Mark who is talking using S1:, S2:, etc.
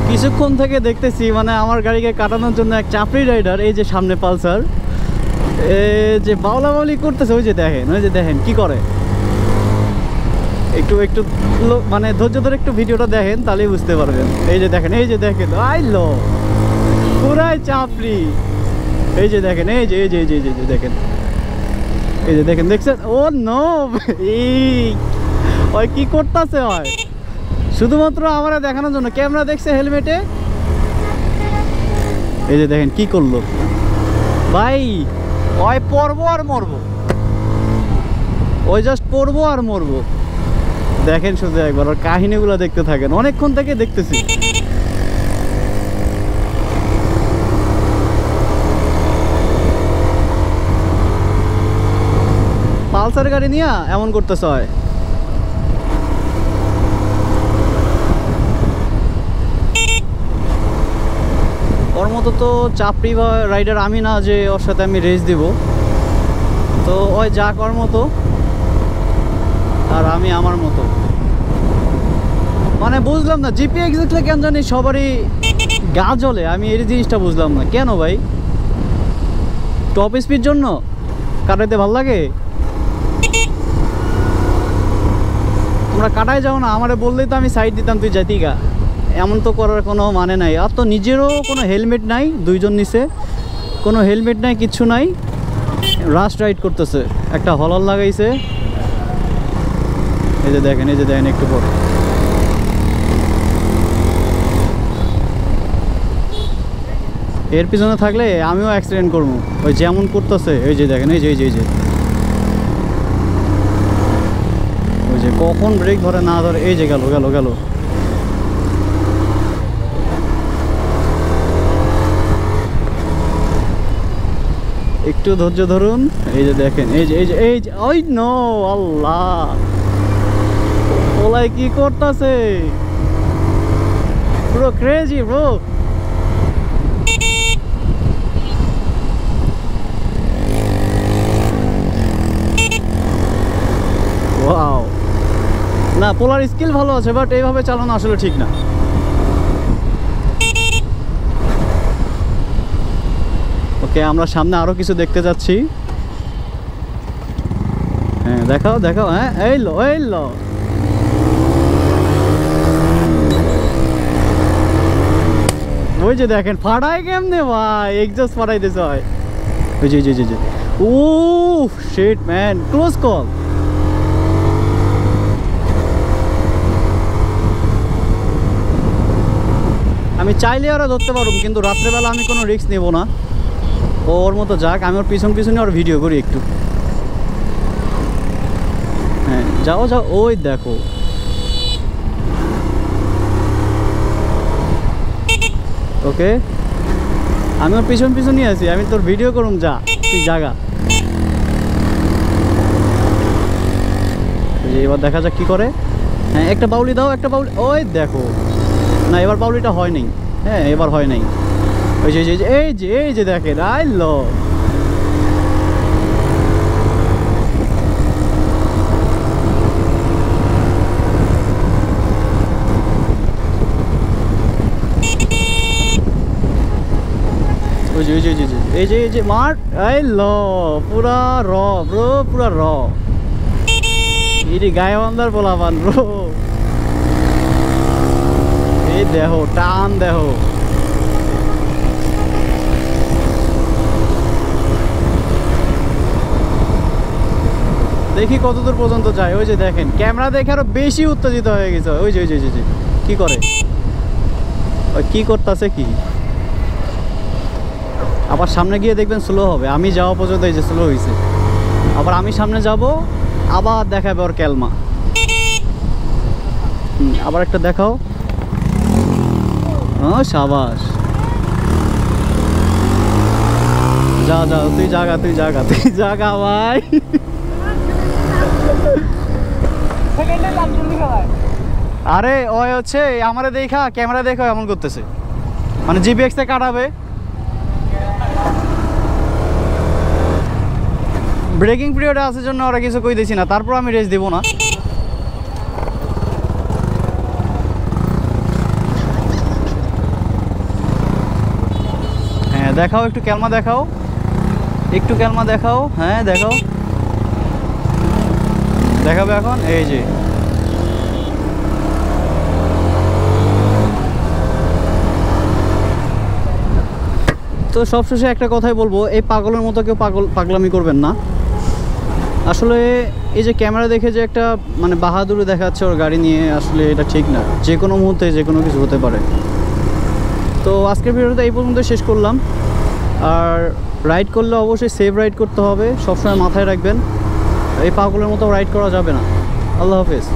S1: কিছুক্ষণ থেকে দেখতেছি মানে আমার গাড়িকে কাটানোর জন্য এক চাপড়ি রাইডার, এই যে সামনে পালসার, এই যে বাউলাবাউলি করতেছে। ওই যে দেখেন কি করে। একটু একটু মানে ধৈর্য ধরে একটু ভিডিওটা দেখেন, তাহলেই বুঝতে পারবেন। এই যে দেখেন আইলো পুরাই চাপড়ি। এই যে দেখেন এই যে দেখেন, এই যে দেখছেন। ও নো, ওই কি করতেছে হয় শুধুমাত্র আমার দেখানোর জন্য। ক্যামেরা দেখছে হেলমেটে। এই যে দেখেন কি করলো ভাই। ওই পড়বো আর মরবো, ওই জাস্ট পড়বো আর মরবো। দেখেন শুধু একবার ওর কাহিনীগুলো দেখতে থাকেন, অনেকক্ষণ থেকে দেখতেছি। পালসার গাড়ি নিয়ে এমন করতেছে হয়। ওর মতো তো চাপড়ি বা রাইডার আমি না যে ওর সাথে আমি রেস দিব। তো ওই যা কর মতো আর আমি আমার মতো। মানে বুঝলাম না জিপি এক্সাক্টলি কেন জানি সবারই গা জ্বলে। আমি এই জিনিসটা বুঝলাম না কেন ভাই। টপ স্পিড জন্য কাটাইতে ভাল লাগে। তোমরা কাটাই যাও না, আমারে বললেই তো আমি সাইড দিতাম, তুই যাইতি গা। এমন তো করার কোনো মানে নাই। আর তো নিজেরও কোনো হেলমেট নাই, দুইজন নিচে কোনো হেলমেট নাই, কিচ্ছু নাই, রাশ রাইড করতেছে। একটা হলার লাগাইছে। এই যে দেখেন একটু পর। এর পিছনে থাকলে আমিও অ্যাক্সিডেন্ট করবো, ওই যেমন করতেছে। এই যে দেখেন এই যে ওই যে কখন ব্রেক ধরে না ধরে। এই যে গেল একটু ধৈর্য ধরুন। এই যে দেখেন এই যে ওই নো আল্লাহ, ওলাই কি করতেছে পুরো ক্রেজি ব্রো। ওয়াও, না পোলার স্কিল ভালো আছে, বাট এইভাবে চালানো আসলে ঠিক না। ওকে, আমরা সামনে আরো কিছু দেখতে যাচ্ছি। হ্যাঁ দেখাও হ্যাঁ এই লো ওই যে দেখেন ফাটাই কেমনে ভাই, এক্সজস্ট ফাটাই দিতে হয়। ওই যে ও শিট ম্যান, ক্লোজ কল। আমি চাইলে ওরা ধরতে পারব, কিন্তু রাত্রেবেলা আমি কোনো রিস্ক নেব না। ওর মতো যাক, আমি ওর পিছনে ওর ভিডিও করি একটু। হ্যাঁ যাও ওই দেখো। ওকে, আমি ওর পিছনই আছি, আমি তোর ভিডিও করুম। যা তুই জাগা। এবার দেখা যাক কি করে। হ্যাঁ একটা বাউলি দাও, ওই দেখো না, এবার বাউলিটা হয় নাই। হ্যাঁ এবার হয় নাই। ওই যে দেখেন আইলো। এই যে মার আইলো পুরা র ব্রো, পুরা র। এটি গায়েবান্ধার পোলাপান ব্রো। এই দেখো টান দেখো। দেখি কতদূর পর্যন্ত যায়। ওই যে দেখেন ক্যামেরা দেখে আরো বেশি উত্তেজিত হয়ে গেছে। ওই যে কি করে, ওই কি করতেছে কি। আবার সামনে গিয়ে দেখবেন স্লো হবে। আমি যাওয়া পর্যন্ত এই যে স্লো হয়েছে। আবার আমি সামনে যাব, আবার দেখাবে ওর ক্যালমা। আবার একটা দেখাও। ও সাবাস, যা তুই জাগা ভাই। আরে ওই হচ্ছে আমারে দেখা, ক্যামেরা দেখা এমন করতেছে, মানে জিপিএক্স থেকে কাটাবে। ব্রেকিং পিরিয়ডে আসার জন্য ওরা কিছু কই দিছি না, তারপর আমি রেস দিব না। দেখাও একটু ক্যালমা দেখাও, একটু ক্যালমা দেখাও। হ্যাঁ দেখাও, দেখাবে এখন। এই যে তো সবশেষে একটা কথাই বলবো, এই পাগলের মতো কেউ পাগলামি করবেন না। আসলে এই যে ক্যামেরা দেখে যে একটা মানে বাহাদুরি দেখাচ্ছে ওর গাড়ি নিয়ে, আসলে এটা ঠিক না। যে কোনো মুহূর্তে যে কোনো কিছু হতে পারে। তো আজকের ভিডিওটা এই পর্যন্ত শেষ করলাম। আর রাইড করলে অবশ্যই সেফ রাইড করতে হবে, সবসময় মাথায় রাখবেন। এই পাগলের মতো রাইড করা যাবে না। আল্লাহ হাফেজ।